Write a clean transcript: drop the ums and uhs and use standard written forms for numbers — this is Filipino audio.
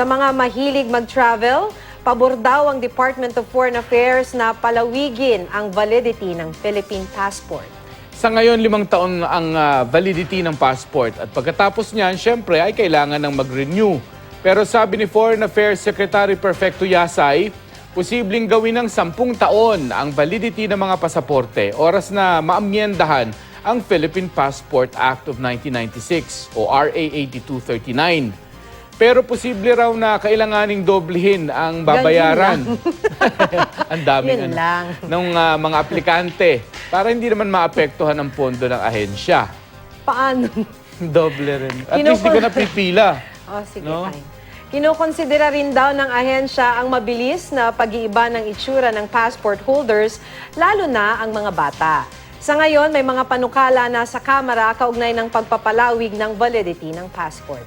Sa mga mahilig mag-travel, pabor daw ang Department of Foreign Affairs na palawigin ang validity ng Philippine passport. Sa ngayon, 5 taon ang validity ng passport at pagkatapos niyan, syempre ay kailangan ng mag-renew. Pero sabi ni Foreign Affairs Secretary Perfecto Yasay, posibleng gawin ng 10 taon ang validity ng mga pasaporte, oras na maamyendahan ang Philippine Passport Act of 1996 o RA 8239. Pero posible raw na kailanganing doblehin ang babayaran. Ang daming ng mga aplikante para hindi naman maapektuhan ang pondo ng ahensya. Paano? Doble rin. At least di ka napipila. Oh, sige, No? fine. Kinokonsidera rin daw ng ahensya ang mabilis na pag-iiba ng itsura ng passport holders, lalo na ang mga bata. Sa ngayon, may mga panukala na sa Kamara kaugnay ng pagpapalawig ng validity ng passport.